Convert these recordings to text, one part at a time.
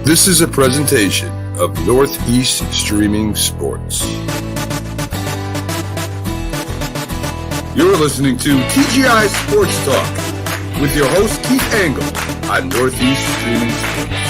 This is a presentation of Northeast Streaming Sports. You're listening to TGI Sports Talk with your host Keith Angle on Northeast Streaming Sports.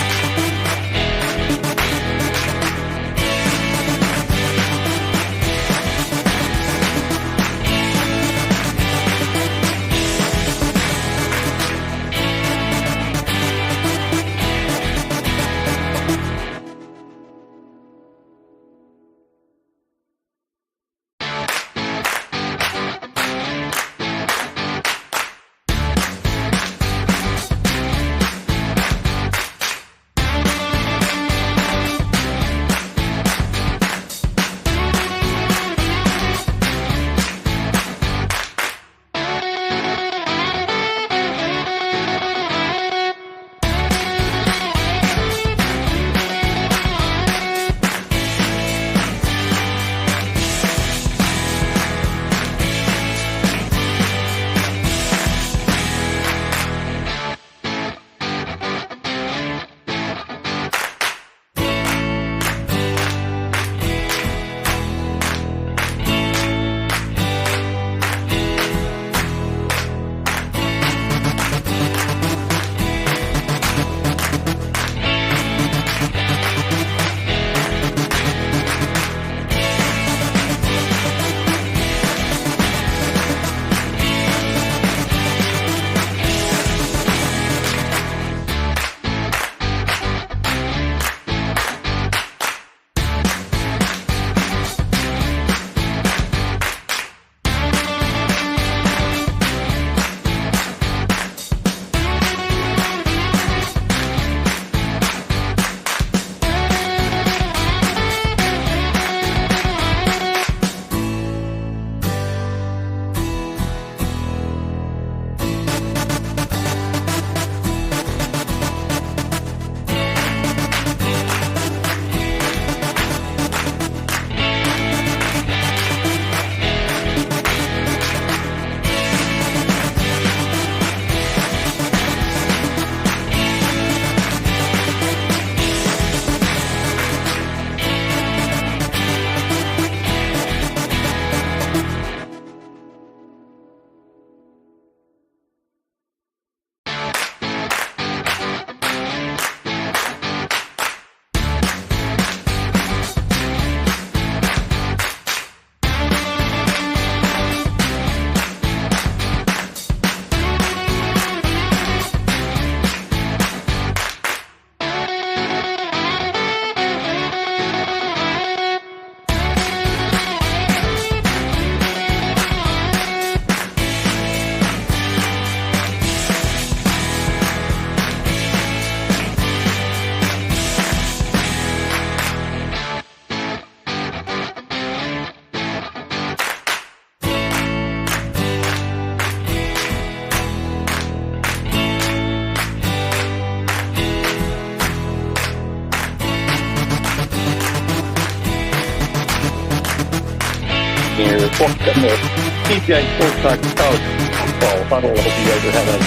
TGI Sports Talk College Football Huddle. I hope you guys are having a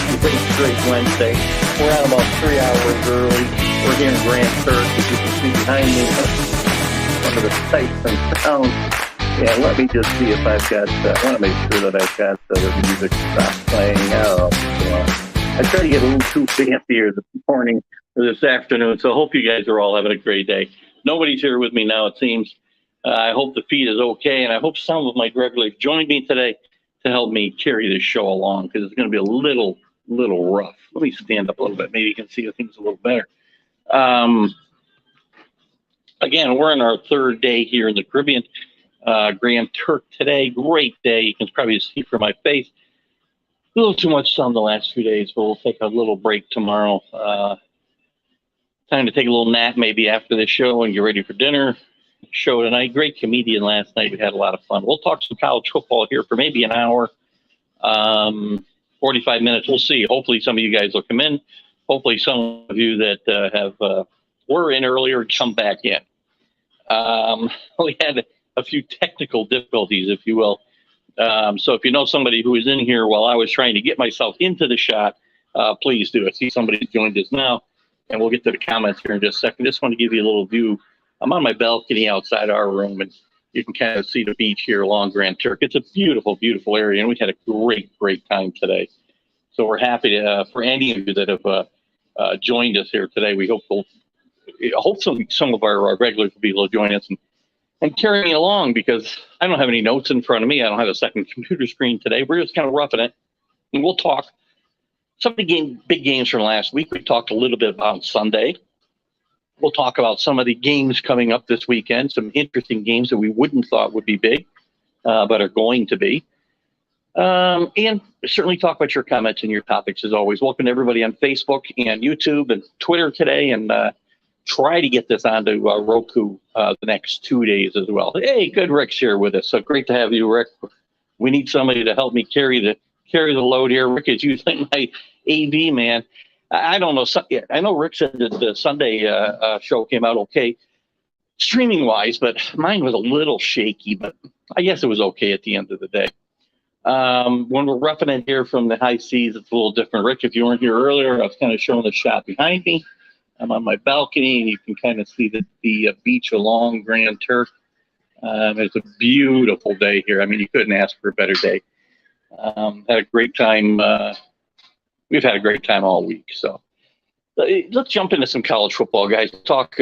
great Wednesday. We're out about 3 hours early. We're here in Grand Turk, as you can see behind me. Some of the sights and sounds. Yeah, let me just see if I've got, I want to make sure that I've got the music stop playing. I try to get a little too fancy here this morning or this afternoon, so I hope you guys are all having a great day. Nobody's here with me now, it seems. I hope the feed is okay, and I hope some of my regulars joined me today to help me carry this show along, because it's going to be a little rough. Let me stand up a little bit. Maybe you can see things a little better. Again, we're in our third day here in the Caribbean. Grand Turk today. Great day. You can probably see from my face. A little too much sun the last few days, but we'll take a little break tomorrow. Time to take a little nap maybe after the show and get ready for dinner. Show tonight. Great comedian last night. We had a lot of fun. We'll talk some college football here for maybe an hour, 45 minutes. We'll see. Hopefully some of you guys will come in. Hopefully some of you that were in earlier come back in. We had a few technical difficulties, if you will. So if you know somebody who is in here while I was trying to get myself into the shot, please do. I see somebody joined us now. and we'll get to the comments here in just a second. Just want to give you a little view. I'm on my balcony outside our room, and you can kind of see the beach here along Grand Turk. It's a beautiful, beautiful area, and we had a great, great time today. So we're happy to, for any of you that have joined us here today. We hope some of our regulars will be able to join us and carry me along, because I don't have any notes in front of me. I don't have a second computer screen today. We're just kind of roughing it, and we'll talk some of the big games from last week. We talked a little bit about Sunday. We'll talk about some of the games coming up this weekend, some interesting games that we wouldn't thought would be big, but are going to be. And certainly talk about your comments and your topics as always. Welcome to everybody on Facebook and YouTube and Twitter today, and try to get this onto Roku the next 2 days as well. Hey, good, Rick's here with us. So great to have you, Rick. We need somebody to help me carry the load here. Rick is usually my AV man. I don't know. I know Rick said that the Sunday show came out okay, streaming wise, but mine was a little shaky. But I guess it was okay at the end of the day. When we're roughing it here from the high seas, it's a little different. Rick, if you weren't here earlier, I was kind of showing the shot behind me. I'm on my balcony, and you can kind of see the beach along Grand Turk. It's a beautiful day here. I mean, you couldn't ask for a better day. Had a great time. We've had a great time all week. So let's jump into some college football, guys. Talk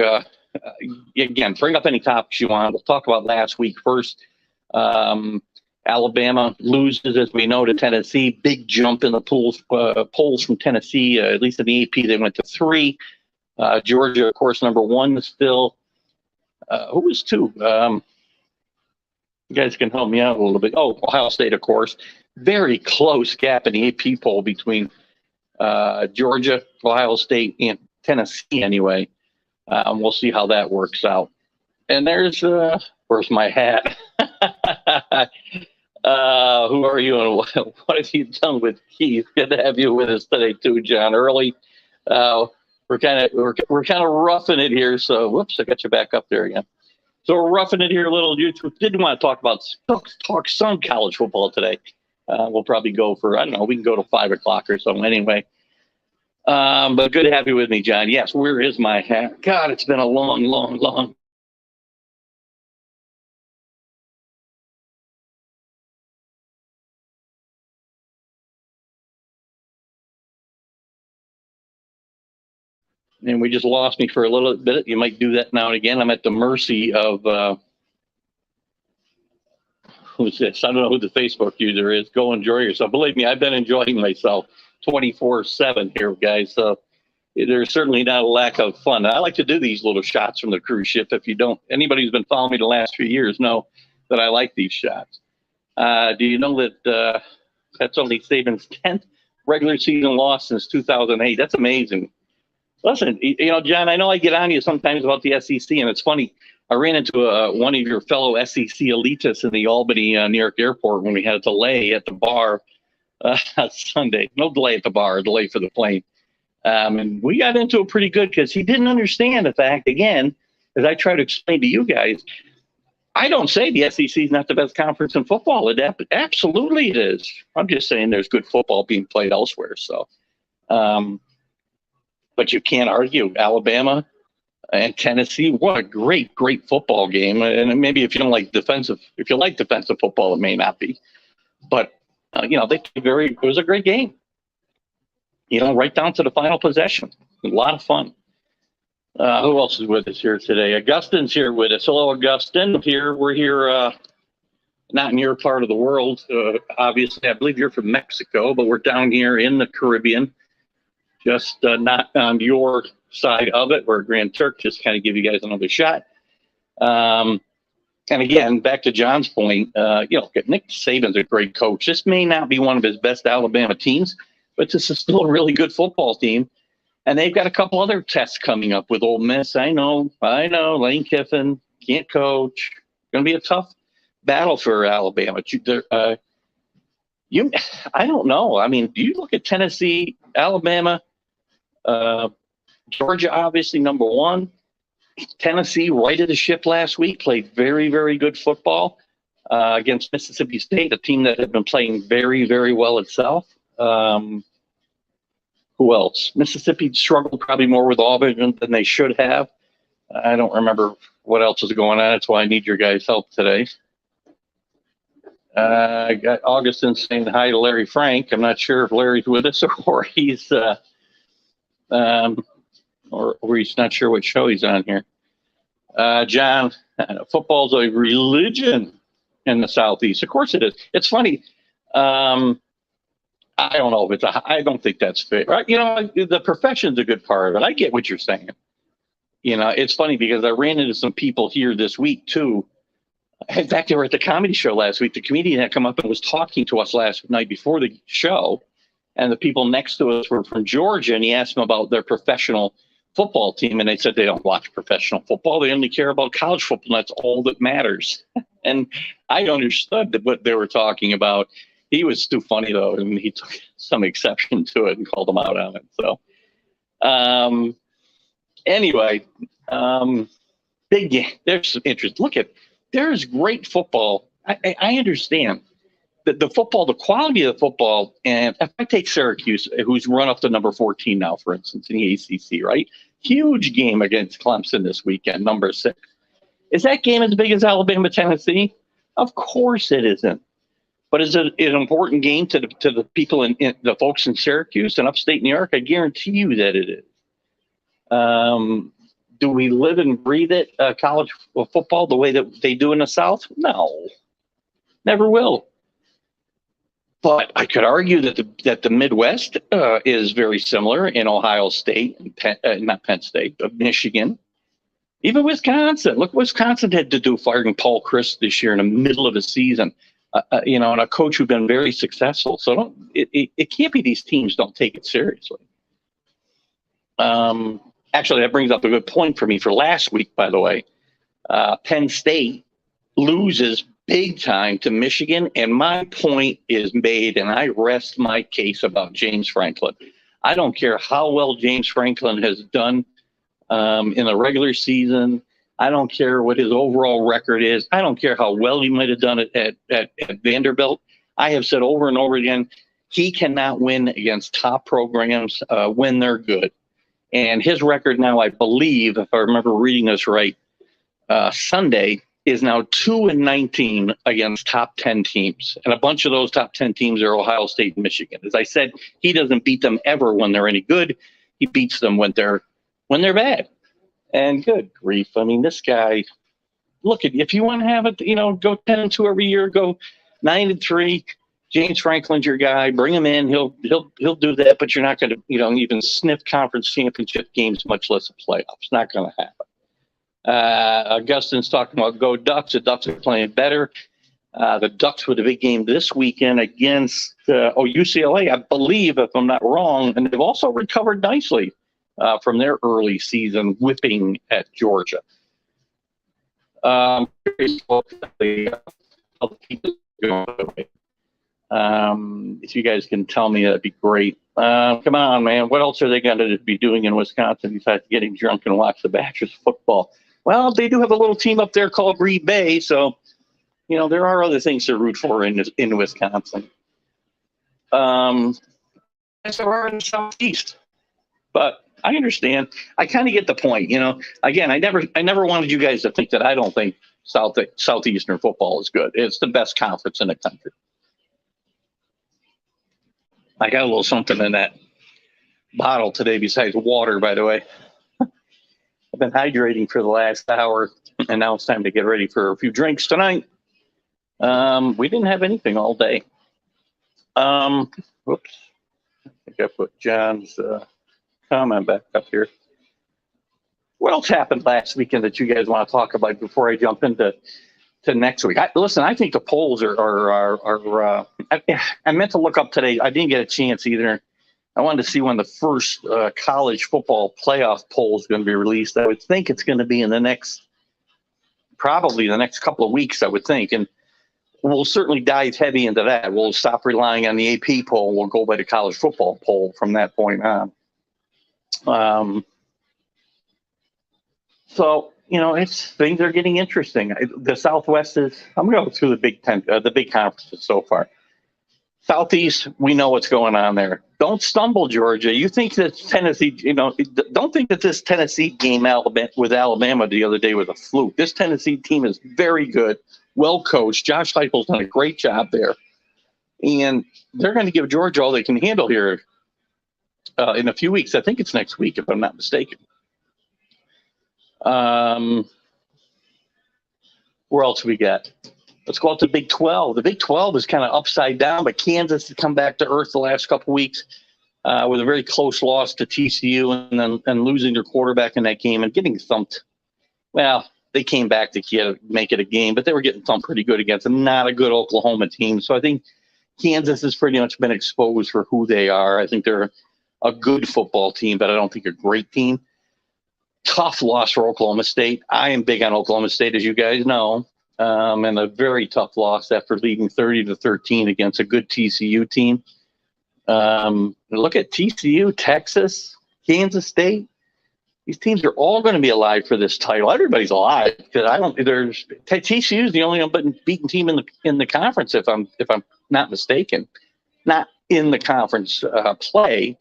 again. Bring up any topics you want. We'll talk about last week first. Alabama loses, as we know, to Tennessee. Big jump in the polls from Tennessee. At least in the AP, they went to 3. Georgia, of course, number 1 still. Who was 2? You guys can help me out a little bit. Oh, Ohio State, of course. Very close gap in the AP poll between Georgia, Ohio State, and Tennessee anyway. We'll see how that works out. And there's, where's my hat? Who are you and what have you done with Keith? Good to have you with us today too, John. Early. We're kind of roughing it here. So, whoops, I got you back up there again. So we're roughing it here a little. You didn't want to talk some college football today. We'll probably go for, I don't know, we can go to 5 o'clock or something anyway. But good to have you with me, John. Yes, where is my hat? God, it's been a long, long, long. And we just lost me for a little bit. You might do that now and again. I'm at the mercy of who's this? I don't know who the Facebook user is. Go enjoy yourself. Believe me, I've been enjoying myself 24/7 here, guys. So there's certainly not a lack of fun. I like to do these little shots from the cruise ship. If you don't, anybody who's been following me the last few years know that I like these shots. Do you know that that's only Saban's 10th regular season loss since 2008? That's amazing. Listen, you know, John, I know I get on you sometimes about the SEC, and it's funny. I ran into one of your fellow SEC elitists in the Albany, New York airport when we had a delay at the bar Sunday. No delay at the bar, a delay for the plane. And we got into it pretty good because he didn't understand the fact, again, as I try to explain to you guys, I don't say the SEC is not the best conference in football. Absolutely it is. I'm just saying there's good football being played elsewhere. So, but you can't argue Alabama and Tennessee. What a great, great football game. And maybe if you don't like defensive football, it may not be. But, you know, it was a great game. You know, right down to the final possession. A lot of fun. Who else is with us here today? Augustin's here with us. Hello, Augustin. We're here, not in your part of the world. Obviously, I believe you're from Mexico, but we're down here in the Caribbean. Just not on your side of it. We're Grand Turk, just kind of give you guys another shot. And again, back to John's point, you know, Nick Saban's a great coach. This may not be one of his best Alabama teams, but this is still a really good football team. And they've got a couple other tests coming up with Ole Miss. I know. Lane Kiffin can't coach. Going to be a tough battle for Alabama. I don't know. I mean, do you look at Tennessee, Alabama, Georgia, obviously number 1. Tennessee righted the ship last week, played very, very good football against Mississippi State, a team that had been playing very, very well itself. Who else? Mississippi struggled probably more with Auburn than they should have. I don't remember what else is going on. That's why I need your guys' help today. I got Augustin saying hi to Larry Frank. I'm not sure if Larry's with us or he's or he's not sure what show he's on here. John, football's a religion in the Southeast. Of course it is. It's funny. I don't know if I don't think that's fair. You know, the profession's a good part of it. I get what you're saying. You know, it's funny because I ran into some people here this week too. In fact, they were at the comedy show last week. The comedian had come up and was talking to us last night before the show. And the people next to us were from Georgia. And he asked them about their professional football team. And they said they don't watch professional football. They only care about college football. That's all that matters. And I understood what they were talking about. He was too funny, though. And he took some exception to it and called them out on it. So anyway, big game. There's some interest. Look at, there's great football. I understand that the football, the quality of the football, and if I take Syracuse, who's run up to number 14 now, for instance, in the ACC, right? Huge game against Clemson this weekend, number 6. Is that game as big as Alabama, Tennessee? Of course it isn't. But is it an important game to the people in the folks in Syracuse and upstate New York? I guarantee you that it is. Do we live and breathe it, college football, the way that they do in the South? No, never will. But I could argue that the Midwest is very similar in Ohio State, and not Penn State, but Michigan, even Wisconsin. Look what Wisconsin had to do firing Paul Chryst this year in the middle of the season. You know, and a coach who's been very successful. So it can't be these teams don't take it seriously. Actually, that brings up a good point for me for last week, by the way. Penn State loses big time to Michigan, and my point is made, and I rest my case about James Franklin. I don't care how well James Franklin has done in the regular season. I don't care what his overall record is. I don't care how well he might have done it at Vanderbilt. I have said over and over again, he cannot win against top programs when they're good. And his record now, I believe, if I remember reading this right, Sunday is now 2-19 against top 10 teams. And a bunch of those top 10 teams are Ohio State and Michigan. As I said, he doesn't beat them ever when they're any good. He beats them when they're bad. And good grief. I mean, this guy, look, if you want to have it, you know, go 10-2 every year, go 9-3. James Franklin's your guy. Bring him in. He'll do that, but you're not going to, you know, even sniff conference championship games, much less a playoffs. Not going to happen. Augustin's talking about go Ducks. The Ducks are playing better. The Ducks with a big game this weekend against UCLA, I believe, if I'm not wrong, and they've also recovered nicely from their early season whipping at Georgia. If you guys can tell me, that'd be great. Come on, man. What else are they going to be doing in Wisconsin besides getting drunk and watch the Badgers football? Well, they do have a little team up there called Green Bay, so you know there are other things to root for in Wisconsin. As there are in the Southeast, but I understand. I kind of get the point. You know, again, I never wanted you guys to think that I don't think Southeastern football is good. It's the best conference in the country. I got a little something in that bottle today besides water, by the way. I've been hydrating for the last hour, and now it's time to get ready for a few drinks tonight. We didn't have anything all day. Whoops. I think I put John's comment back up here. What else happened last weekend that you guys want to talk about before I jump into next week? Listen, I think the polls are I meant to look up today. I didn't get a chance either. I wanted to see when the first college football playoff poll is going to be released. I would think it's going to be in probably the next couple of weeks, I would think. And we'll certainly dive heavy into that. We'll stop relying on the AP poll. We'll go by the college football poll from that point on. So, you know, things are getting interesting. The Southwest is, I'm going to go through the Big Ten, the big conferences so far. Southeast, we know what's going on there. Don't stumble, Georgia. You think that Tennessee, don't think that this Tennessee game with Alabama the other day was a fluke. This Tennessee team is very good, well coached. Josh Heupel's done a great job there. And they're going to give Georgia all they can handle here in a few weeks. I think it's next week, if I'm not mistaken. Where else we got? Let's go out to the Big 12. The Big 12 is kind of upside down, but Kansas has come back to earth the last couple of weeks with a very close loss to TCU and losing their quarterback in that game and getting thumped. Well, they came back to make it a game, but they were getting thumped pretty good against not a good Oklahoma team. So I think Kansas has pretty much been exposed for who they are. I think they're a good football team, but I don't think a great team. Tough loss for Oklahoma State. I am big on Oklahoma State, as you guys know. And a very tough loss after leading 30-13 against a good TCU team. Look at TCU, Texas, Kansas State. These teams are all going to be alive for this title. Everybody's alive because TCU is the only unbeaten team in the conference, if I'm not mistaken. Not in the conference play,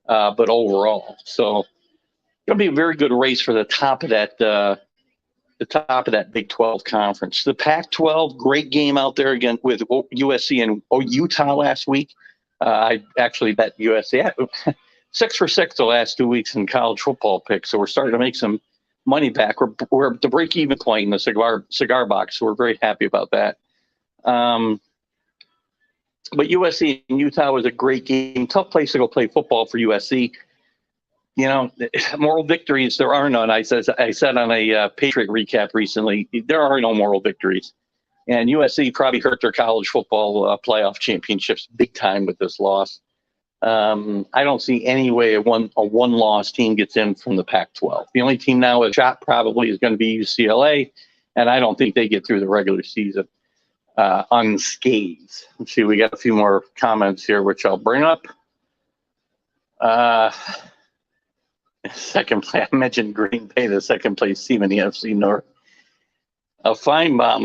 but overall. So it's going to be a very good race for the top of that. The top of that Big 12 conference. The Pac-12, great game out there again with USC and Utah last week. I actually bet USC 6 for 6 the last 2 weeks in college football picks, so we're starting to make some money back. We're at the break-even point in the cigar box, so we're very happy about that. But USC and Utah was a great game. Tough place to go play football for USC. Moral victories, there are none. I said on a Patriot recap recently, there are no moral victories. And USC probably hurt their college football playoff championships big time with this loss. I don't see any way a one-loss team gets in from the Pac-12. The only team now with a shot probably is going to be UCLA, and I don't think they get through the regular season unscathed. Let's see, we got a few more comments here, which I'll bring up. Second place, I mentioned Green Bay, the second place team in the NFC North. Feinbaum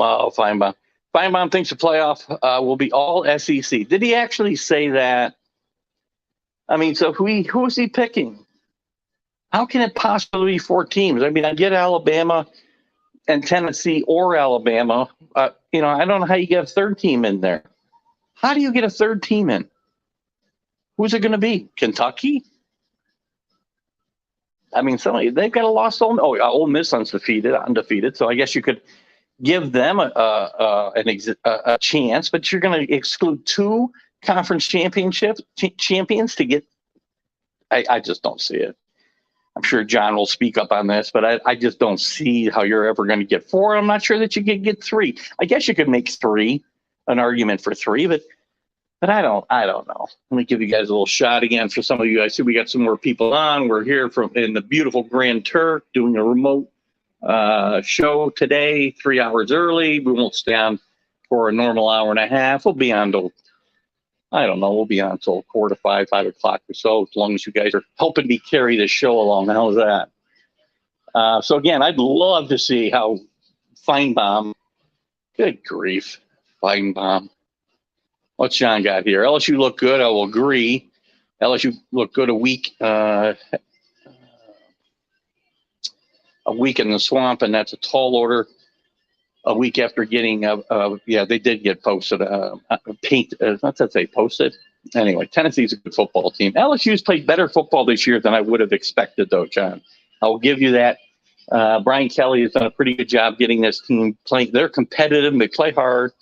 thinks the playoff will be all SEC. Did he actually say that? I mean, so who is he picking? How can it possibly be 4 teams? I mean, I get Alabama and Tennessee or Alabama. I don't know how you get a third team in there. How do you get a third team in? Who's it going to be? Kentucky? I mean, they've got a loss. Ole Miss undefeated. So I guess you could give them a chance, but you're going to exclude 2 conference champions to get. I just don't see it. I'm sure John will speak up on this, but I just don't see how you're ever going to get 4. I'm not sure that you could get 3. I guess you could make 3, an argument for 3, but I don't know. Let me give you guys a little shot again for some of you. I see we got some more people on. We're here in the beautiful Grand Turk doing a remote show today, 3 hours early. We won't stay on for a normal hour and a half. We'll be on till, we'll be on till 4 to 5 o'clock or so, as long as you guys are helping me carry this show along. How's that? So again, I'd love to see how Feinbaum, good grief, Feinbaum. What's John got here? LSU look good. I will agree. LSU looked good a week in the swamp, and that's a tall order. A week after getting, they did get posted. Not that they posted. Anyway, Tennessee's a good football team. LSU's played better football this year than I would have expected, though, John. I will give you that. Brian Kelly has done a pretty good job getting this team playing. They're competitive. They play hard.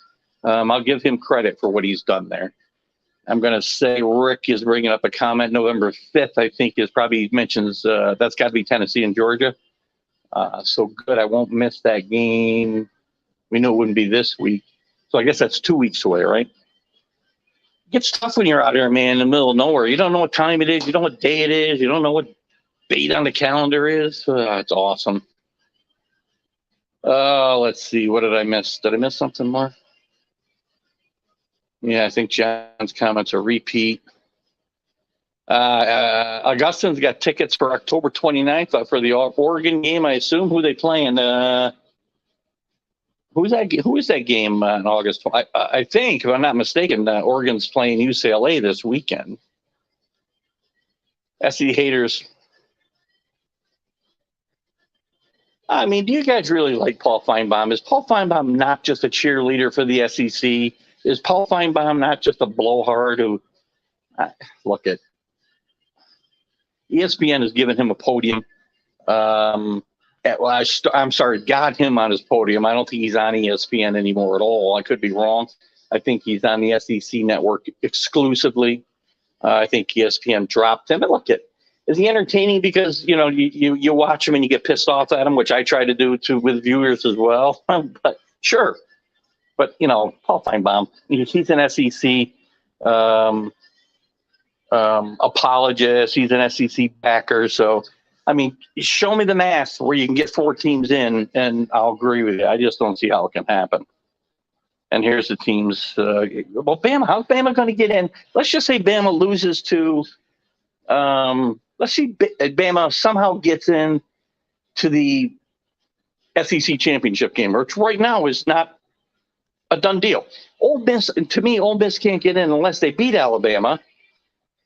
I'll give him credit for what he's done there. I'm going to say Rick is bringing up a comment. November 5th, I think, mentions that's got to be Tennessee and Georgia. So good. I won't miss that game. We knew it wouldn't be this week. So I guess that's 2 weeks away, right? It gets tough when you're out there, man, in the middle of nowhere. You don't know what time it is. You don't know what day it is. You don't know what date on the calendar is. It's awesome. Let's see. What did I miss? Did I miss something more? Yeah, I think John's comments are repeat. Augustine's got tickets for October 29th for the Oregon game. I assume who they playing. Who is that game in August? I think, if I'm not mistaken, Oregon's playing UCLA this weekend. SC haters. I mean, do you guys really like Paul Feinbaum? Is Paul Feinbaum not just a cheerleader for the SEC? Is Paul Feinbaum not just a blowhard who, look at, ESPN has given him a podium. I'm sorry, got him on his podium. I don't think he's on ESPN anymore at all. I could be wrong. I think he's on the SEC network exclusively. I think ESPN dropped him. And look at, is he entertaining because, you watch him and you get pissed off at him, which I try to do with viewers as well. But sure. But, Paul Feinbaum, he's an SEC apologist. He's an SEC backer. So, I mean, show me the math where you can get 4 teams in, and I'll agree with you. I just don't see how it can happen. And here's the teams. Well, Bama, how's Bama going to get in? Let's just say Bama loses to let's see, Bama somehow gets in to the SEC championship game, which right now is not a done deal. Ole Miss can't get in unless they beat Alabama,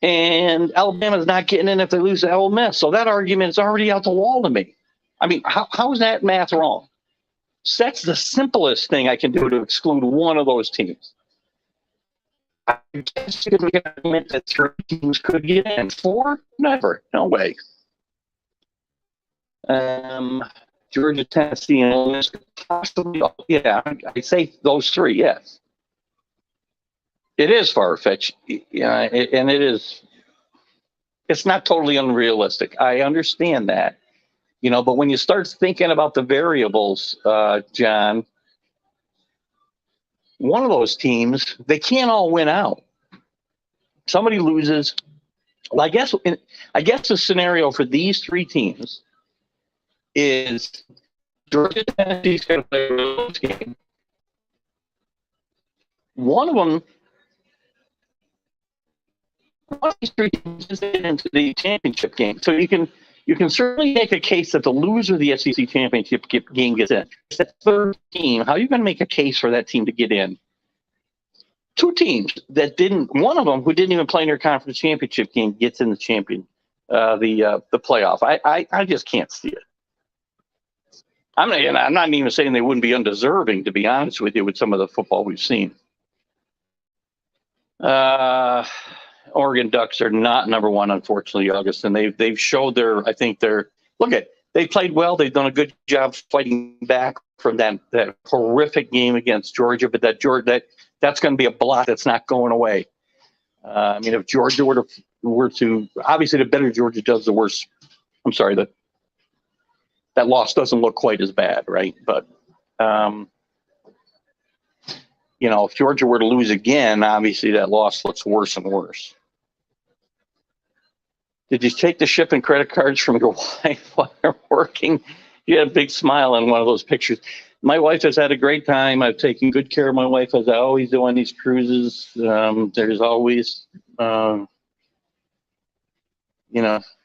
and Alabama's not getting in if they lose to Ole Miss. So that argument is already out the wall to me. I mean, how is that math wrong? So that's the simplest thing I can do to exclude one of those teams. I guess you could make an argument that 3 teams could get in. 4? Never. No way. Georgia, Tennessee, and Ole Miss possibly. Yeah, I'd say those 3. Yes, it is far-fetched. Yeah, and it is. It's not totally unrealistic. I understand that, But when you start thinking about the variables, John, one of those teams, they can't all win out. Somebody loses. Well, I guess the scenario for these 3 teams is Georgia, Tennessee's going to play a close game. One of these 3 teams is into the championship game. So you can certainly make a case that the loser of the SEC championship game gets in. It's that 3rd team. How are you going to make a case for that team to get in? 2 teams that didn't. One of them who didn't even play in their conference championship game gets in the the playoff. I just can't see it. I'm not even saying they wouldn't be undeserving, to be honest with you, with some of the football we've seen. Oregon Ducks are not number 1, unfortunately, August, and they've showed they played well. They've done a good job fighting back from that horrific game against Georgia, but that's going to be a blot that's not going away. I mean, if Georgia were to obviously the better Georgia does, the worse. I'm sorry, that loss doesn't look quite as bad, right? But if Georgia were to lose again, obviously that loss looks worse and worse. Did you take the shipping credit cards from your wife while you're working? You had a big smile on one of those pictures. My wife has had a great time. I've taken good care of my wife, as I always do on these cruises. There's always,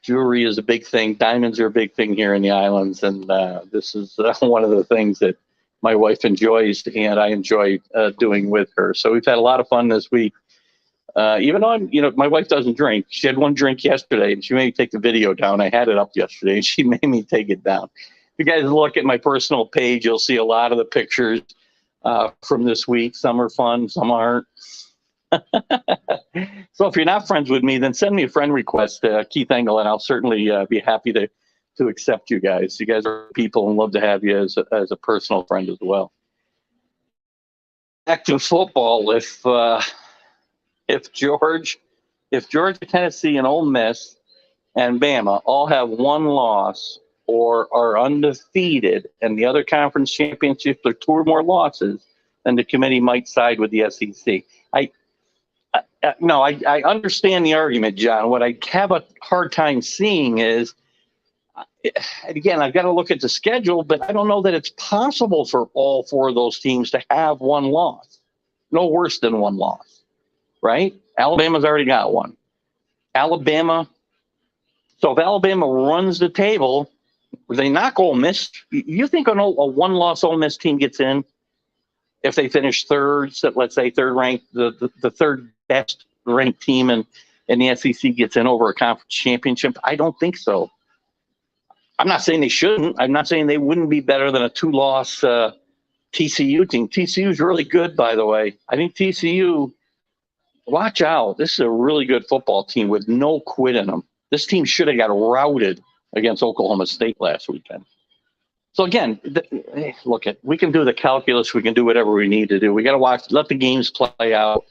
jewelry is a big thing. Diamonds are a big thing here in the islands. And this is one of the things that my wife enjoys and I enjoy doing with her. So we've had a lot of fun this week. Even though my wife doesn't drink. She had one drink yesterday and she made me take the video down. I had it up yesterday and she made me take it down. If you guys look at my personal page, you'll see a lot of the pictures from this week. Some are fun, some aren't. So if you're not friends with me, then send me a friend request, Keith Engel, and I'll certainly be happy to accept you guys. You guys are people and love to have you as a personal friend as well. Back to football. If Georgia, Tennessee, and Ole Miss and Bama all have 1 loss or are undefeated and the other conference championships are 2 or more losses, then the committee might side with the SEC. I understand the argument, John. What I have a hard time seeing is, again, I've got to look at the schedule, but I don't know that it's possible for all 4 of those teams to have 1 loss. No worse than 1 loss, right? Alabama's already got 1. So if Alabama runs the table, they knock Ole Miss. You think a 1-loss Ole Miss team gets in? if they finish third, so let's say third ranked, the third best ranked team in the SEC gets in over a conference championship? I don't think so. I'm not saying they shouldn't. I'm not saying they wouldn't be better than a 2-loss TCU team. TCU is really good, by the way. I think TCU, watch out. This is a really good football team with no quit in them. This team should have got routed against Oklahoma State last weekend. So again, look, we can do the calculus. We can do whatever we need to do. We got to let the games play out.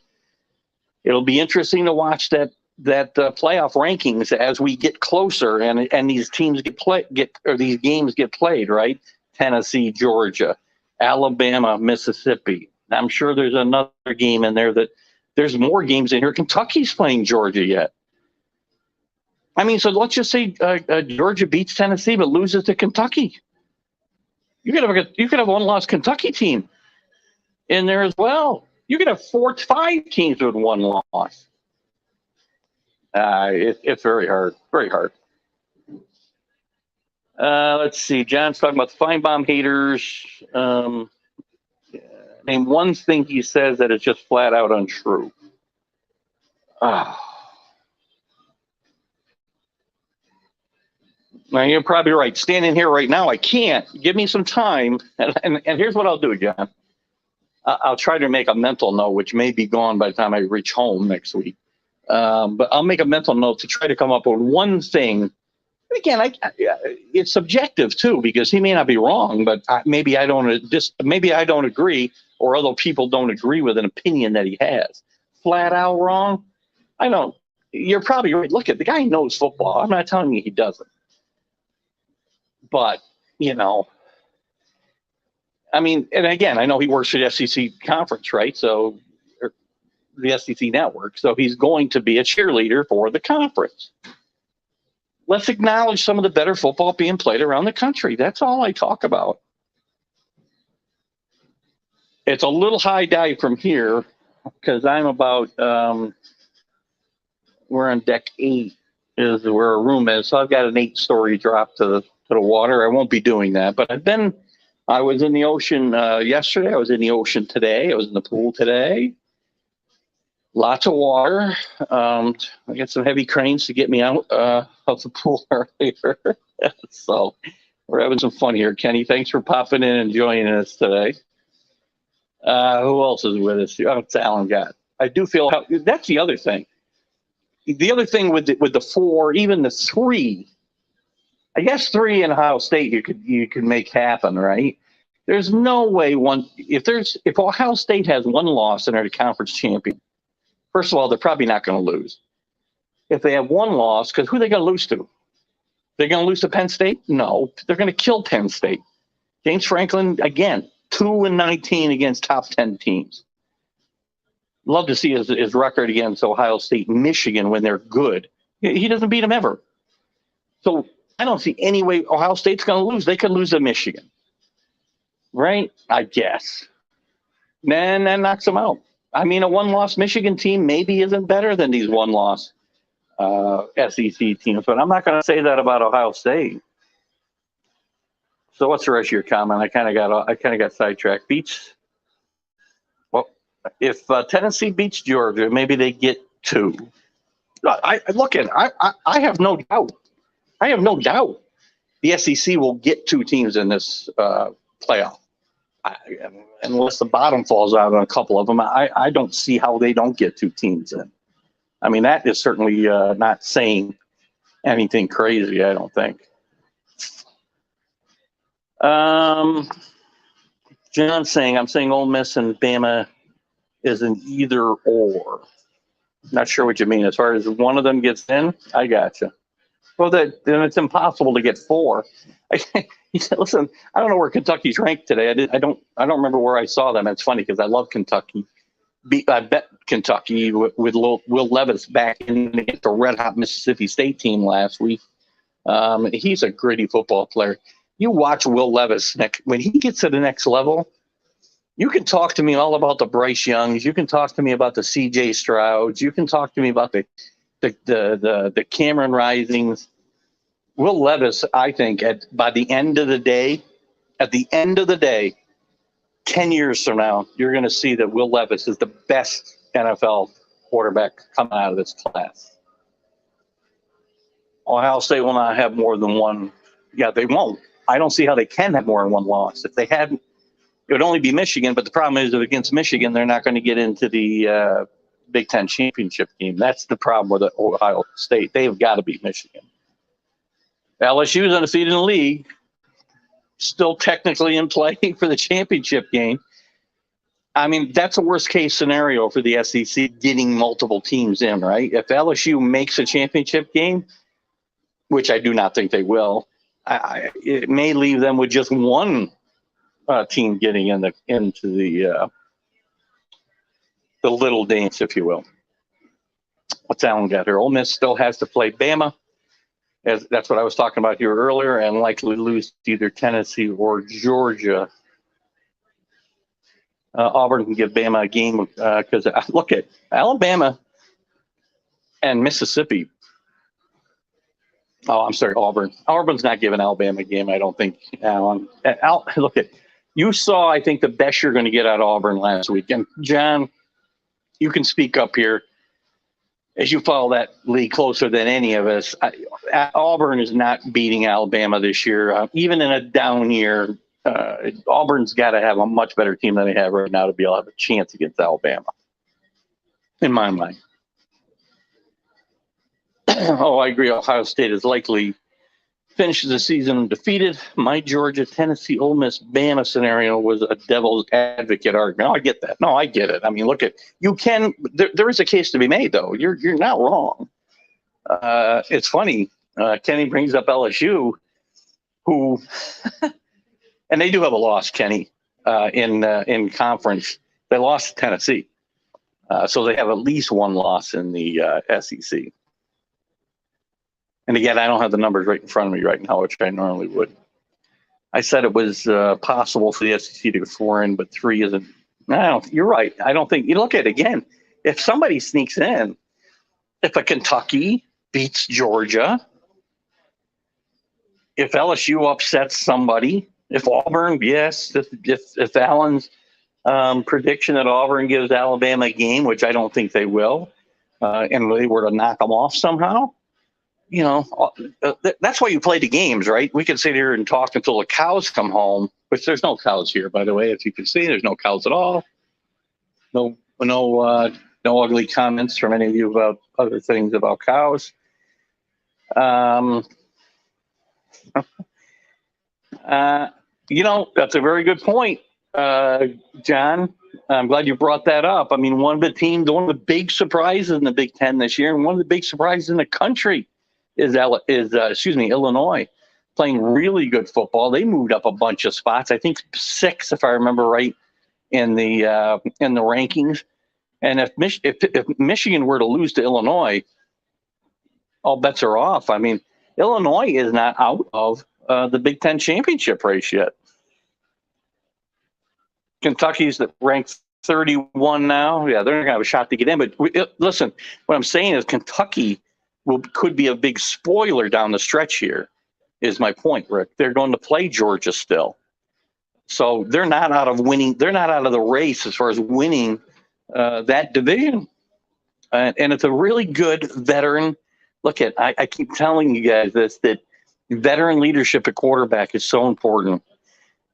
It'll be interesting to watch that playoff rankings as we get closer and these teams these games get played, right? Tennessee, Georgia, Alabama, Mississippi. I'm sure there's another game in there there's more games in here. Kentucky's playing Georgia yet. I mean, so let's just say Georgia beats Tennessee but loses to Kentucky. You could have a one-loss Kentucky team in there as well. You could have 4-5 teams with one loss. It's very hard. Very hard. Let's see. John's talking about the Feinbaum haters. Name one thing he says that is just flat out untrue. Now, you're probably right. Standing here right now, I can't. Give me some time. And here's what I'll do, John. I'll try to make a mental note, which may be gone by the time I reach home next week. But I'll make a mental note to try to come up with one thing. Again, it's subjective too, because he may not be wrong, but maybe I don't agree, or other people don't agree with an opinion that he has. Flat out wrong? I don't. You're probably right. Look, the guy knows football. I'm not telling you he doesn't. But, I mean, and again, I know he works for the SEC conference, right? So, the SEC network. So he's going to be a cheerleader for the conference. Let's acknowledge some of the better football being played around the country. That's all I talk about. It's a little high dive from here because I'm about, we're on deck 8 is where a room is. So I've got an 8-story drop to the water. I won't be doing that, but I was in the ocean yesterday. I was in the ocean today. I was in the pool today. Lots of water. I got some heavy cranes to get me out of the pool earlier. So we're having some fun here. Kenny, thanks for popping in and joining us today. Who else is with us? Oh, it's Alan Gott. I do feel that's the other thing. The other thing with the 4, even the 3, I guess 3 in Ohio State you could make happen, right? There's no way if Ohio State has one loss and they're the conference champion. First of all, they're probably not going to lose. If they have one loss, because who are they going to lose to? They're going to lose to Penn State? No, they're going to kill Penn State. James Franklin, again, 2-19 against top 10 teams. Love to see his record against Ohio State and Michigan when they're good. He doesn't beat them ever. So I don't see any way Ohio State's going to lose. They could lose to Michigan. Right? I guess. Then that knocks them out. I mean, a one-loss Michigan team maybe isn't better than these one-loss SEC teams, but I'm not going to say that about Ohio State. So what's the rest of your comment? I kind of got sidetracked. Well, if Tennessee beats Georgia, maybe they get 2. I have no doubt. I have no doubt the SEC will get 2 teams in this playoff. Unless the bottom falls out on a couple of them, I don't see how they don't get 2 teams in. I mean, that is certainly not saying anything crazy, I don't think. John's saying, I'm saying Ole Miss and Bama is an either or. Not sure what you mean. As far as one of them gets in, I gotcha. Well, then it's impossible to get 4. He said, "Listen, I don't know where Kentucky's ranked today. I don't remember where I saw them. It's funny because I love Kentucky. I bet Kentucky with Will Levis back in against the red-hot Mississippi State team last week. He's a gritty football player. You watch Will Levis when he gets to the next level. You can talk to me all about the Bryce Youngs. You can talk to me about the C.J. Strouds. You can talk to me about the Cameron Risings. Will Levis, I think, by the end of the day, 10 years from now, you're going to see that Will Levis is the best NFL quarterback coming out of this class. Ohio State will not have more than one. Yeah, they won't. I don't see how they can have more than one loss. If they had, it would only be Michigan. But the problem is that against Michigan, they're not going to get into the Big Ten championship game. That's the problem with Ohio State. They've got to beat Michigan. LSU is undefeated in the league, still technically in play for the championship game. I mean, that's a worst case scenario for the SEC, getting multiple teams in, right? If LSU makes a championship game, which I do not think they will, it may leave them with just one team getting into the little dance, if you will. What's Allen got here? Ole Miss still has to play Bama. That's what I was talking about here earlier, and likely lose to either Tennessee or Georgia. Auburn can give Bama a game because look at Alabama and Mississippi. Oh, I'm sorry, Auburn. Auburn's not giving Alabama a game, I don't think, Alan. Look at, you saw, I think, the best you're going to get out of Auburn last week. And, John, you can speak up here. As you follow that league closer than any of us, Auburn is not beating Alabama this year. Even in a down year, Auburn's got to have a much better team than they have right now to be able to have a chance against Alabama, in my mind. Oh, I agree. Ohio State is likely finishes the season undefeated. My Georgia, Tennessee, Ole Miss, Bama scenario was a devil's advocate argument. Oh, I get that. No, I get it. I mean, look at, you can. There is a case to be made, though. You're not wrong. It's funny. Kenny brings up LSU, who, and they do have a loss, Kenny, in conference. They lost to Tennessee, so they have at least one loss in the SEC. And again, I don't have the numbers right in front of me right now, which I normally would. I said it was possible for the SEC to go 4 in, but 3 isn't. No, you're right. I don't think, you look at it again. If somebody sneaks in, if a Kentucky beats Georgia, if LSU upsets somebody, if Auburn, yes, if Allen's prediction that Auburn gives Alabama a game, which I don't think they will, and they were to knock them off somehow, you know, that's why you play the games, right? We can sit here and talk until the cows come home, which there's no cows here, by the way. As you can see, there's no cows at all. No ugly comments from any of you about other things about cows. You know, that's a very good point, John. I'm glad you brought that up. I mean, one of the big surprises in the Big Ten this year, and one of the big surprises in the country is Illinois, playing really good football. They moved up a bunch of spots. I think 6, if I remember right, in the rankings. And if Michigan were to lose to Illinois, all bets are off. I mean, Illinois is not out of the Big Ten championship race yet. Kentucky's ranked 31 now. Yeah, they're going to have a shot to get in. But listen, what I'm saying is Kentucky could be a big spoiler down the stretch here, is my point, Rick. They're going to play Georgia still. So they're not out of winning. They're not out of the race as far as winning that division. And it's a really good veteran. Look at, I keep telling you guys this, that veteran leadership at quarterback is so important.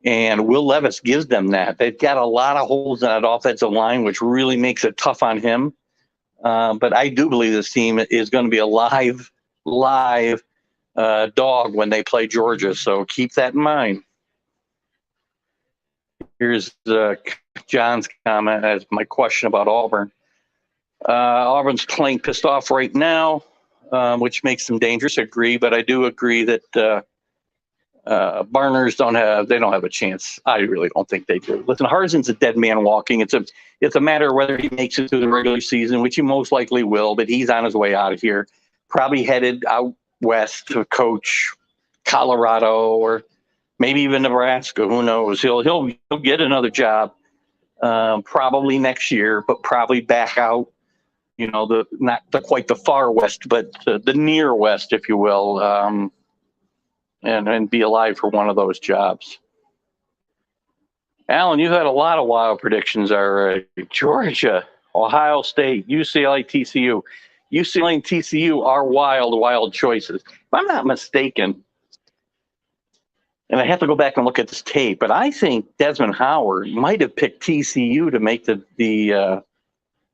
And Will Levis gives them that. They've got a lot of holes in that offensive line, which really makes it tough on him. But I do believe this team is going to be a live dog when they play Georgia. So keep that in mind. Here's John's comment as my question about Auburn. Auburn's playing pissed off right now, which makes them dangerous. I agree, but I do agree that Barners don't have a chance. I really don't think they do. Listen, Harsin's a dead man walking. It's a matter of whether he makes it through the regular season, which he most likely will, but he's on his way out of here. Probably headed out west to coach Colorado or maybe even Nebraska. Who knows? He'll get another job probably next year, but probably back out. You know, not quite the far west, but the near west, if you will. And be alive for one of those jobs. Alan, you had a lot of wild predictions already. Georgia, Ohio State, UCLA, TCU. UCLA and TCU are wild choices. If I'm not mistaken, and I have to go back and look at this tape, but I think Desmond Howard might have picked TCU to make picked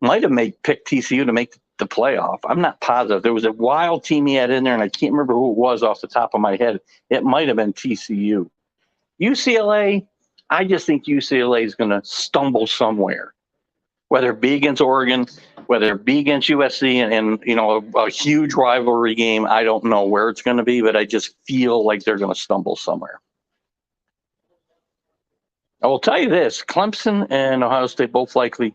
TCU to make the playoff. I'm not positive. There was a wild team he had in there, and I can't remember who it was off the top of my head. It might have been TCU. UCLA, I just think UCLA is going to stumble somewhere, whether it be against Oregon, whether it be against USC, and a huge rivalry game. I don't know where it's going to be, but I just feel like they're going to stumble somewhere. I will tell you this: Clemson and Ohio State both likely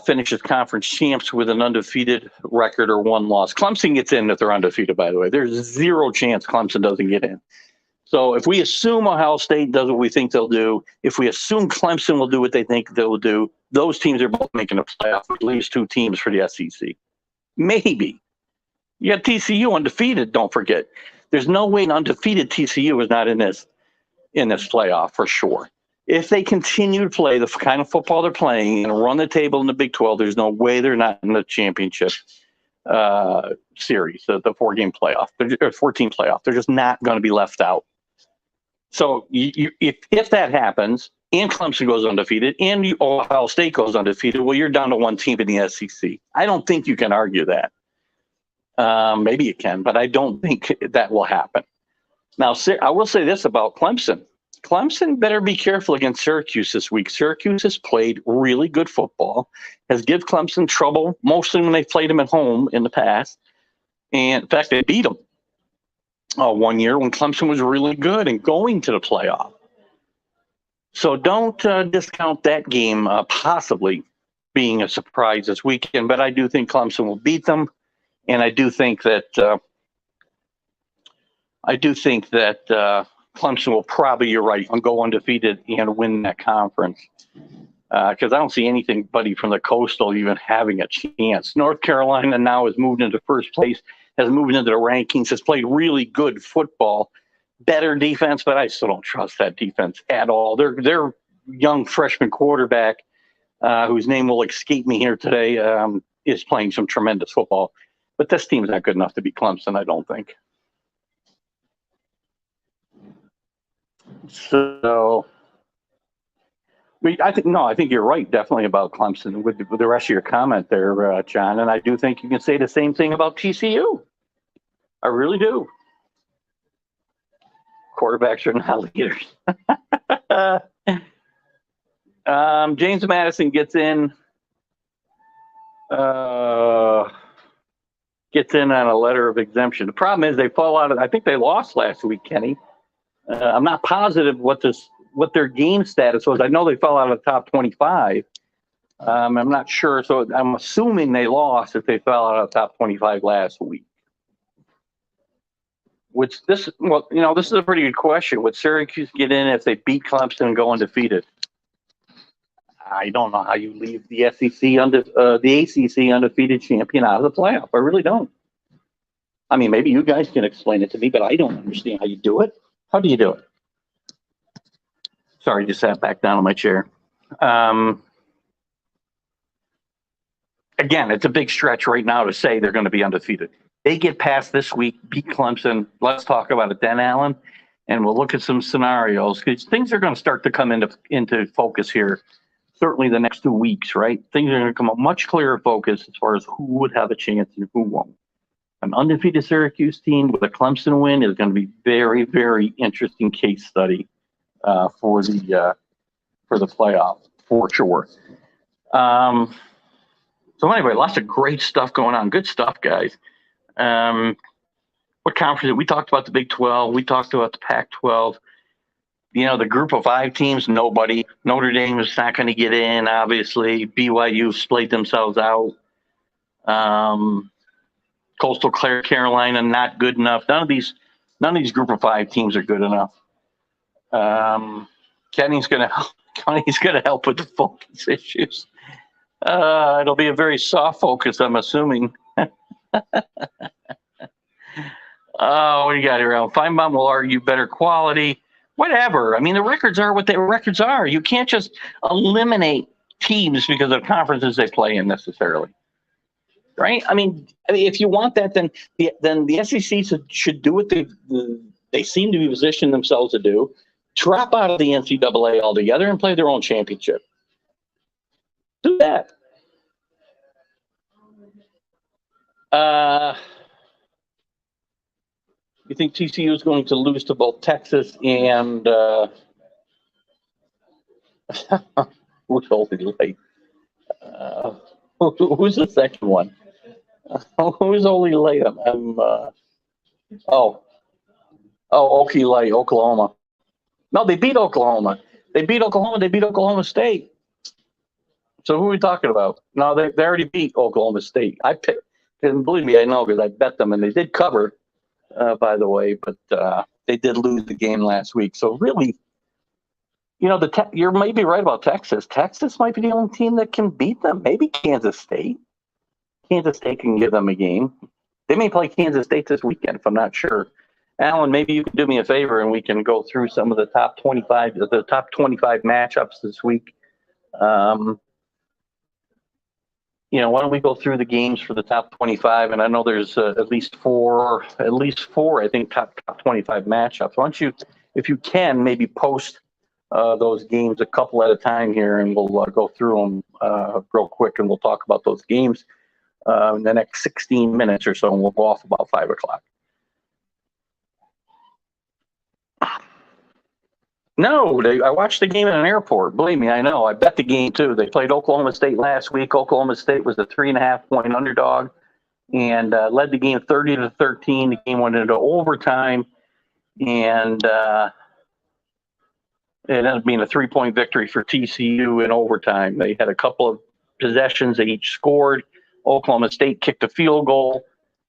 finish as conference champs with an undefeated record or one loss. Clemson gets in if they're undefeated, by the way. There's zero chance Clemson doesn't get in. So if we assume Ohio State does what we think they'll do, if we assume Clemson will do what they think they'll do, those teams are both making a playoff, at least two teams for the SEC. Maybe. You got TCU undefeated, don't forget. There's no way an undefeated TCU is not in this playoff for sure. If they continue to play the kind of football they're playing and run the table in the Big 12, there's no way they're not in the championship series, the 4-game playoff, or 14 playoff. They're just not going to be left out. So if that happens, and Clemson goes undefeated, and Ohio State goes undefeated, well, you're down to one team in the SEC. I don't think you can argue that. Maybe you can, but I don't think that will happen. Now, I will say this about Clemson. Clemson better be careful against Syracuse this week. Syracuse has played really good football, has given Clemson trouble, mostly when they've played them at home in the past. And in fact, they beat them one year when Clemson was really good and going to the playoff. So don't discount that game possibly being a surprise this weekend. But I do think Clemson will beat them, and I do think that Clemson will probably, you're right, go undefeated and win that conference. Because I don't see anybody from the Coastal even having a chance. North Carolina now has moved into first place, has moved into the rankings, has played really good football, better defense, but I still don't trust that defense at all. Their young freshman quarterback, whose name will escape me here today, is playing some tremendous football. But this team's not good enough to beat Clemson, I don't think. So, I think you're right, definitely about Clemson with the rest of your comment there, John. And I do think you can say the same thing about TCU. I really do. Quarterbacks are not leaders. James Madison gets in on a letter of exemption. The problem is they fall out of. I think they lost last week, Kenny. I'm not positive what their game status was. I know they fell out of the top 25. I'm not sure, so I'm assuming they lost if they fell out of the top 25 last week. This is a pretty good question. Would Syracuse get in if they beat Clemson and go undefeated? I don't know how you leave the ACC undefeated champion out of the playoff. I really don't. I mean, maybe you guys can explain it to me, but I don't understand how you do it. How do you do it? Sorry, just sat back down in my chair. Again, it's a big stretch right now to say they're going to be undefeated. They get past this week, beat Clemson. Let's talk about it then, Alan, and we'll look at some scenarios because things are going to start to come into focus here. Certainly the next 2 weeks, right? Things are going to come a much clearer focus as far as who would have a chance and who won't. An undefeated Syracuse team with a Clemson win is going to be very, very interesting case study for the playoff for sure. So anyway, lots of great stuff going on. Good stuff, guys. What conference? We talked about the Big 12. We talked about the Pac-12. The group of 5 teams, nobody. Notre Dame is not going to get in, obviously. BYU splayed themselves out. Coastal Carolina, not good enough. None of these group of 5 teams are good enough. Kenny's going to help with the focus issues. It'll be a very soft focus, I'm assuming. What do you got here, Al? Feinbaum will argue better quality. whatever. I mean, the records are what the records are. You can't just eliminate teams because of conferences they play in necessarily, right? I mean, if you want that, then the SEC should do what they seem to be positioning themselves to do: drop out of the NCAA altogether and play their own championship. Do that. You think TCU is going to lose to both Texas and who's only late? Who's the second one? Who's only late? Okie Light, Oklahoma. No, they beat Oklahoma. They beat Oklahoma. They beat Oklahoma State. So who are we talking about? No, they already beat Oklahoma State. I picked, and believe me, I know because I bet them, and they did cover, by the way, but they did lose the game last week. So really, you're maybe right about Texas. Texas might be the only team that can beat them. Maybe Kansas State. Kansas State can give them a game. They may play Kansas State this weekend, if I'm not sure. Alan, maybe you can do me a favor and we can go through some of the top 25 matchups this week. Why don't we go through the games for the top 25? And I know there's at least four, I think, top 25 matchups. Why don't you, if you can, maybe post those games a couple at a time here, and we'll go through them real quick, and we'll talk about those games in the next 16 minutes or so, and we'll go off about 5 o'clock. No, I watched the game in an airport. Believe me, I know. I bet the game too. They played Oklahoma State last week. Oklahoma State was a 3.5-point underdog and led the game 30-13. The game went into overtime, and it ended up being a 3-point victory for TCU in overtime. They had a couple of possessions they each scored. Oklahoma State kicked a field goal,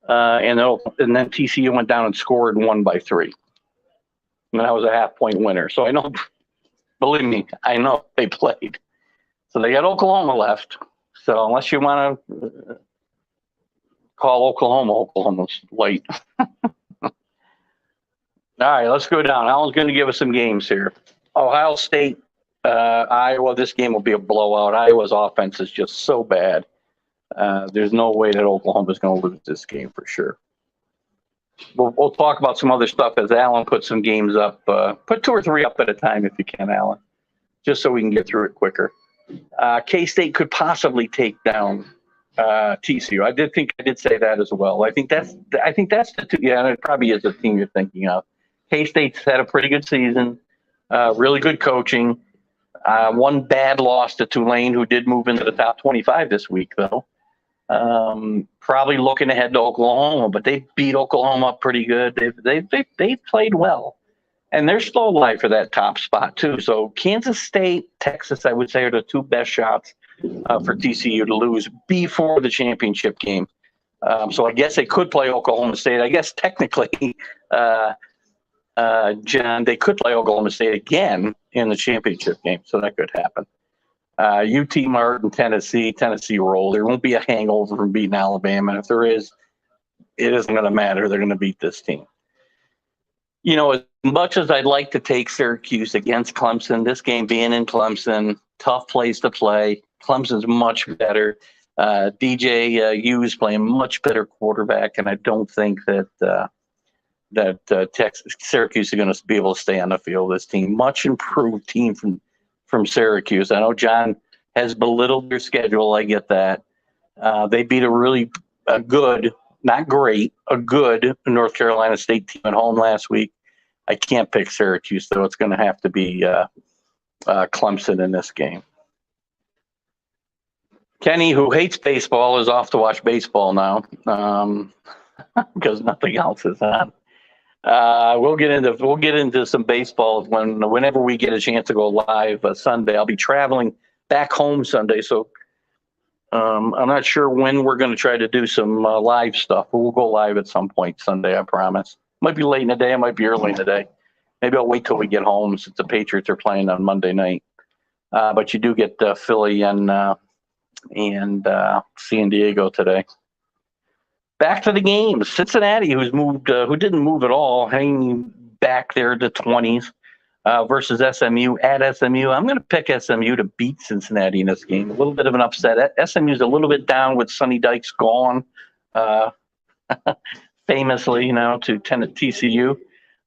and then TCU went down and scored and won by 3. And that was a 0.5-point winner. So I know, believe me, I know they played. So they got Oklahoma left. So unless you want to call Oklahoma's late. All right, let's go down. Alan's going to give us some games here. Ohio State, Iowa. This game will be a blowout. Iowa's offense is just so bad. There's no way that Oklahoma's going to lose this game for sure. We'll talk about some other stuff as Alan puts some games up. Put 2 or 3 up at a time if you can, Alan, just so we can get through it quicker. K-State could possibly take down TCU. I did say that as well. I think that's the two. Yeah, it probably is the team you're thinking of. K-State's had a pretty good season, really good coaching. One bad loss to Tulane, who did move into the top 25 this week, though. Probably looking ahead to Oklahoma, but they beat Oklahoma up pretty good. They played well, and they're still alive for that top spot too. So Kansas State, Texas, I would say, are the 2 best shots for TCU to lose before the championship game. So I guess they could play Oklahoma State. I guess technically, John, they could play Oklahoma State again in the championship game, so that could happen. UT Martin, Tennessee roll. There won't be a hangover from beating Alabama. And if there is, it isn't going to matter. They're going to beat this team. As much as I'd like to take Syracuse against Clemson, this game being in Clemson, tough place to play. Clemson's much better. DJ Hughes playing much better quarterback, and I don't think that Syracuse is going to be able to stay on the field. This team, much improved team from Syracuse. I know John has belittled their schedule. I get that. They beat a good, not great, a good North Carolina State team at home last week. I can't pick Syracuse, though. It's going to have to be Clemson in this game. Kenny, who hates baseball, is off to watch baseball now because nothing else is on. We'll get into some baseball whenever we get a chance to go live Sunday. I'll be traveling back home Sunday, so I'm not sure when we're going to try to do some live stuff, but we'll go live at some point Sunday, I promise. Might be late in the day, it might be early in the day. Maybe I'll wait till we get home since the Patriots are playing on Monday night. But you do get Philly and San Diego today. Back to the games. Cincinnati, who didn't move at all, hanging back there to 20s. versus SMU at SMU. I'm going to pick SMU to beat Cincinnati in this game. A little bit of an upset. SMU's a little bit down with Sonny Dykes gone, famously, to TCU.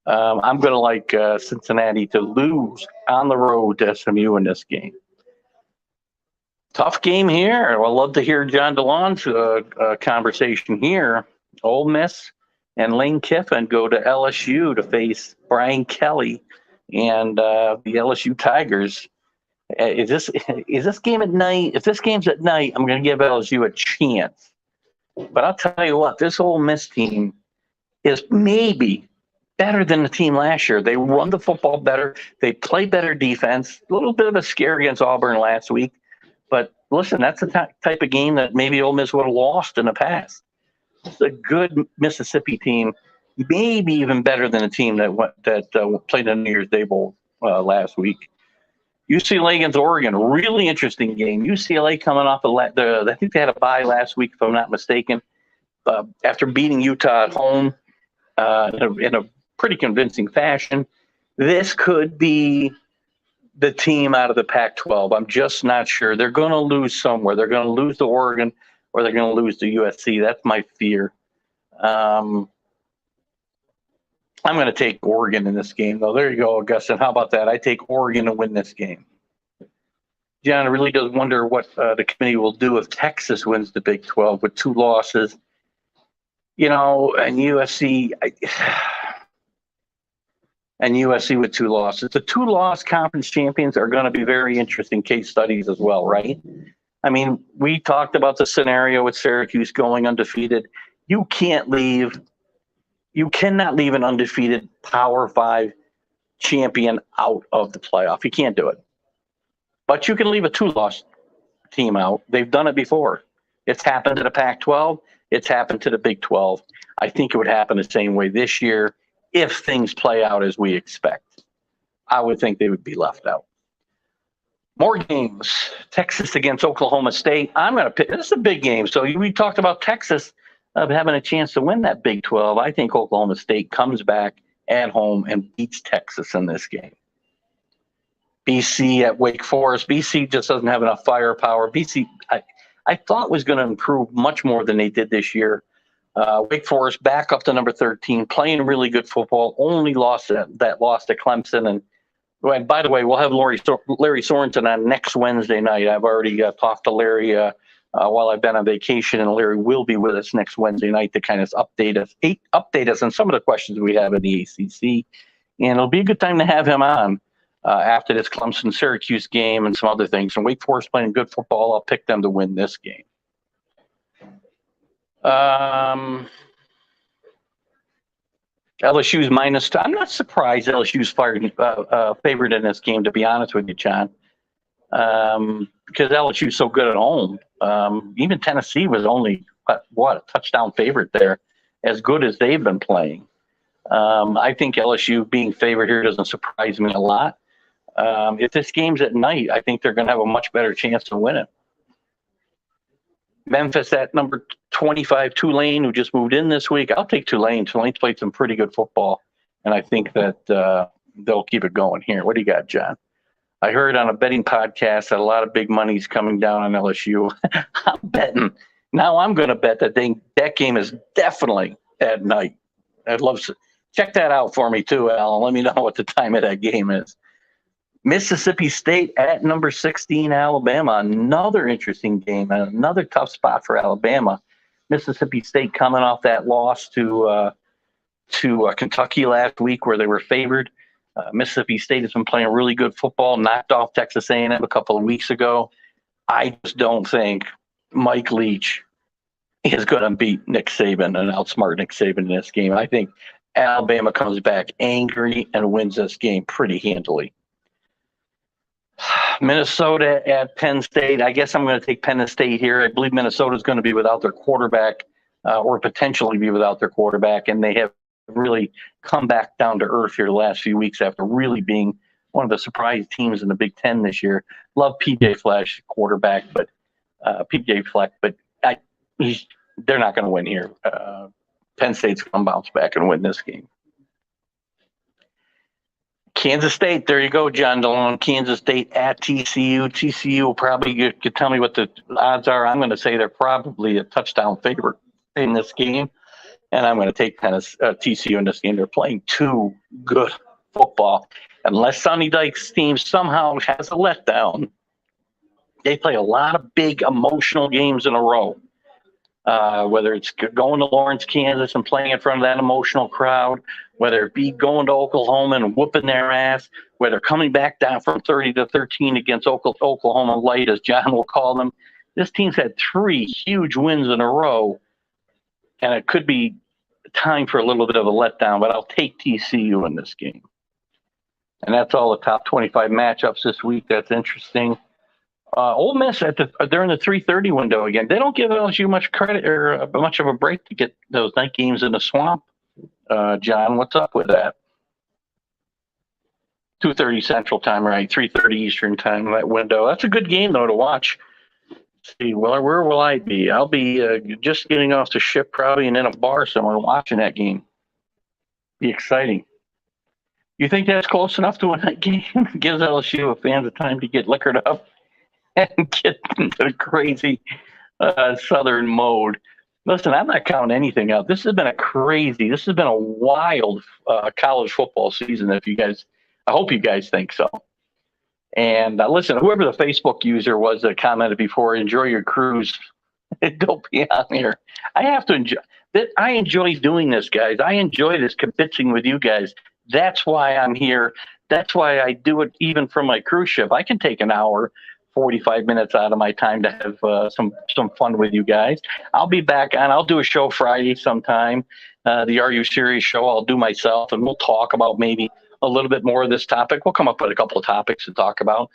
I'm going to like Cincinnati to lose on the road to SMU in this game. Tough game here. I'd love to hear John DeLon's conversation here. Ole Miss and Lane Kiffin go to LSU to face Brian Kelly and the LSU Tigers. Is this game at night? If this game's at night, I'm going to give LSU a chance. But I'll tell you what, this Ole Miss team is maybe better than the team last year. They run the football better. They play better defense. A little bit of a scare against Auburn last week. But listen, that's the type of game that maybe Ole Miss would have lost in the past. It's a good Mississippi team, maybe even better than a team that played in the New Year's Day Bowl last week. UCLA against Oregon, really interesting game. UCLA coming off I think they had a bye last week, if I'm not mistaken, after beating Utah at home in a pretty convincing fashion. This could be the team out of the Pac-12. I'm just not sure. They're going to lose somewhere. They're going to lose to Oregon or they're going to lose to USC. That's my fear. I'm going to take Oregon in this game, though. There you go, Augustin. How about that? I take Oregon to win this game. John, I really does wonder what the committee will do if Texas wins the Big 12 with 2 losses. And USC... and USC with 2 losses. The 2-loss conference champions are going to be very interesting case studies as well, right? I mean, we talked about the scenario with Syracuse going undefeated. You cannot leave an undefeated Power 5 champion out of the playoff. You can't do it. But you can leave a 2-loss team out. They've done it before. It's happened to the Pac-12. It's happened to the Big 12. I think it would happen the same way this year. If things play out as we expect, I would think they would be left out. More games. Texas against Oklahoma State. I'm going to pick. This is a big game. So we talked about Texas having a chance to win that Big 12. I think Oklahoma State comes back at home and beats Texas in this game. BC at Wake Forest. BC just doesn't have enough firepower. BC, I thought was going to improve much more than they did this year. Wake Forest back up to number 13, playing really good football. Only lost that loss to Clemson. And by the way, we'll have Larry Sorensen on next Wednesday night. I've already talked to Larry while I've been on vacation, and Larry will be with us next Wednesday night to kind of update us on some of the questions we have in the ACC. And it'll be a good time to have him on after this Clemson-Syracuse game and some other things. And Wake Forest playing good football. I'll pick them to win this game. LSU's -2. I'm not surprised LSU's favored in this game, to be honest with you, John, because LSU's so good at home. Even Tennessee was only a touchdown favorite there, as good as they've been playing. I think LSU being favored here doesn't surprise me a lot. If this game's at night, I think they're going to have a much better chance to win it. Memphis at number 25, Tulane, who just moved in this week. I'll take Tulane. Tulane's played some pretty good football, and I think that they'll keep it going here. What do you got, John? I heard on a betting podcast that a lot of big money's coming down on LSU. I'm betting. Now I'm going to bet that game is definitely at night. I'd love to check that out for me too, Alan. Let me know what the time of that game is. Mississippi State at number 16, Alabama. Another interesting game and another tough spot for Alabama. Mississippi State coming off that loss to Kentucky last week where they were favored. Mississippi State has been playing really good football, knocked off Texas A&M a couple of weeks ago. I just don't think Mike Leach is going to beat Nick Saban and outsmart Nick Saban in this game. I think Alabama comes back angry and wins this game pretty handily. Minnesota at Penn State. I guess I'm going to take Penn State here. I believe Minnesota is going to be without their quarterback or potentially be without their quarterback, and they have really come back down to earth here the last few weeks after really being one of the surprise teams in the Big Ten this year. Love PJ Fleck, quarterback, but they're not going to win here. Penn State's going to bounce back and win this game. Kansas State, there you go, John DeLone. Kansas State at TCU. TCU will probably, you could tell me what the odds are. I'm going to say they're probably a touchdown favorite in this game, and I'm going to take kind of TCU in this game. They're playing too good football. Unless Sonny Dykes' team somehow has a letdown, they play a lot of big emotional games in a row. Whether it's going to Lawrence, Kansas and playing in front of that emotional crowd, whether it be going to Oklahoma and whooping their ass, whether coming back down from 30-13 against Oklahoma Light, as John will call them. This team's had 3 huge wins in a row, and it could be time for a little bit of a letdown, but I'll take TCU in this game. And that's all the top 25 matchups this week. That's interesting. Ole Miss they're in the 3:30 window again. They don't give LSU much credit or much of a break to get those night games in the swamp. John, what's up with that? 2:30 Central Time, right? 3:30 Eastern Time. That window. That's a good game though to watch. Let's see, well, where will I be? I'll be just getting off the ship, probably, and in a bar somewhere watching that game. Be exciting. You think that's close enough to a night game? Gives LSU fans a time to get liquored up and get into the crazy Southern mode. Listen, I'm not counting anything out. This has been a wild college football season. I hope you guys think so. And listen, whoever the Facebook user was that commented before, enjoy your cruise. Don't be on here. I have to enjoy that. I enjoy doing this, guys. I enjoy this kibitzing with you guys. That's why I'm here. That's why I do it even from my cruise ship. I can take an hour, 45 minutes out of my time to have some fun with you guys. I'll be back on. I'll do a show Friday sometime. The Are You Serious show I'll do myself, and we'll talk about maybe a little bit more of this topic. We'll come up with a couple of topics to talk about.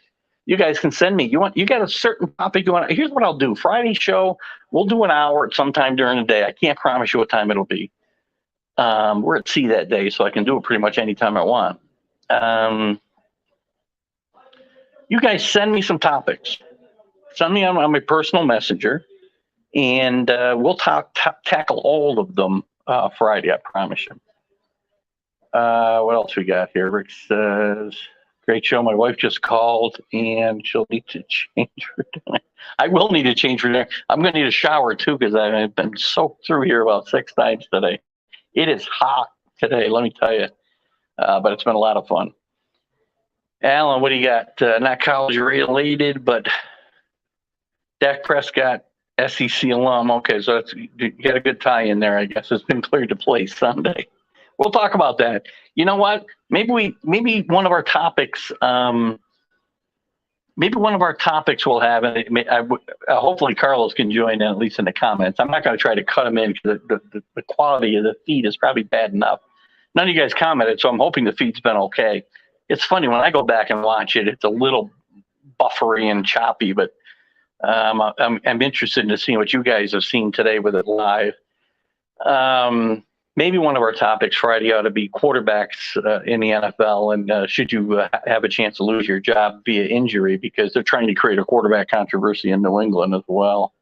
You guys can send me. You got a certain topic you want? Here's what I'll do. Friday show, we'll do an hour at some time during the day. I can't promise you what time it'll be. We're at sea that day, so I can do it pretty much anytime I want. You guys send me some topics. Send me on my personal messenger, and we'll tackle all of them Friday, I promise you. What else we got here? Rick says, great show. My wife just called, and she'll need to change her dinner. I will need to change her dinner. I'm going to need a shower, too, because I've been soaked through here about 6 times today. It is hot today, let me tell you. But it's been a lot of fun. Alan, what do you got? Not college related, but Dak Prescott, SEC alum. Okay, so you got a good tie in there, I guess. It's been cleared to play Sunday. We'll talk about that. You know what? Maybe one of our topics. Maybe one of our topics will have, and hopefully Carlos can join in, at least in the comments. I'm not going to try to cut him in because the quality of the feed is probably bad enough. None of you guys commented, so I'm hoping the feed's been okay. It's funny, when I go back and watch it, it's a little buffery and choppy, but I'm interested in seeing what you guys have seen today with it live. Maybe one of our topics Friday ought to be quarterbacks in the NFL, and should you have a chance to lose your job via injury, because they're trying to create a quarterback controversy in New England as well.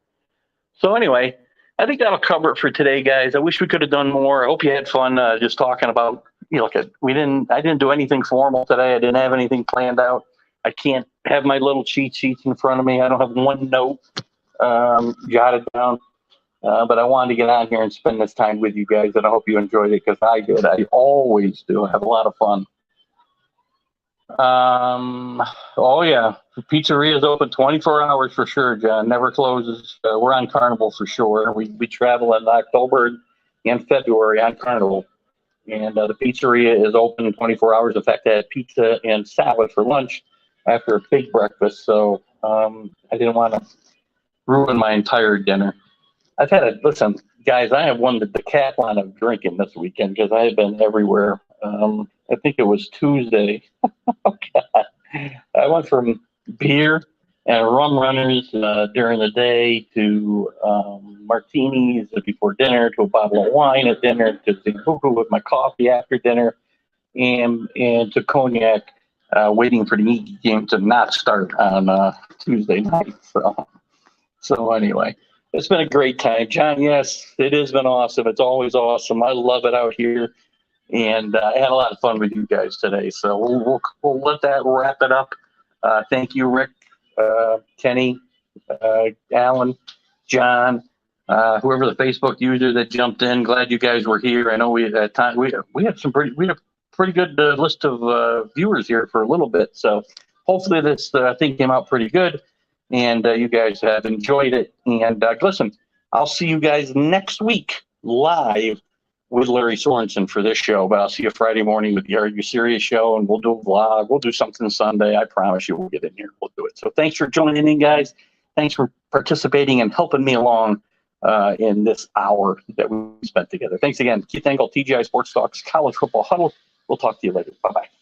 So anyway, I think that'll cover it for today, guys. I wish we could have done more. I hope you had fun just talking about, I didn't do anything formal today. I didn't have anything planned out. I can't have my little cheat sheets in front of me. I don't have one note jotted down. But I wanted to get on here and spend this time with you guys, and I hope you enjoyed it, because I did. I always do. I have a lot of fun. Oh, yeah. The pizzeria is open 24 hours for sure, John. Never closes. We're on Carnival for sure. We travel in October and February on Carnival. And the pizzeria is open 24 hours. In fact, I had pizza and salad for lunch after a big breakfast. So I didn't want to ruin my entire dinner. Listen, guys, I have won the decathlon of drinking this weekend because I have been everywhere. I think it was Tuesday. Oh, God. I went from beer and rum runners during the day to martinis before dinner, to a bottle of wine at dinner, to Zimbuku with my coffee after dinner, and to cognac waiting for the Yankee game to not start on Tuesday night. So anyway. It's been a great time, John. Yes, it has been awesome. It's always awesome. I love it out here And I had a lot of fun with you guys today. So we'll let that wrap it up. Thank you, Rick, Kenny, Alan, John, whoever the Facebook user that jumped in. Glad you guys were here. I know we had time. We had a pretty good list of viewers here for a little bit. So hopefully this thing came out pretty good, and you guys have enjoyed it. And listen, I'll see you guys next week live with Larry Sorensen for this show, but I'll see you Friday morning with the Are You Serious show, and we'll do a vlog. We'll do something Sunday. I promise you we'll get in here. We'll do it. So thanks for joining in, guys. Thanks for participating and helping me along in this hour that we spent together. Thanks again. Keith Engel, TGI Sports Talks, College Football Huddle. We'll talk to you later. Bye-bye.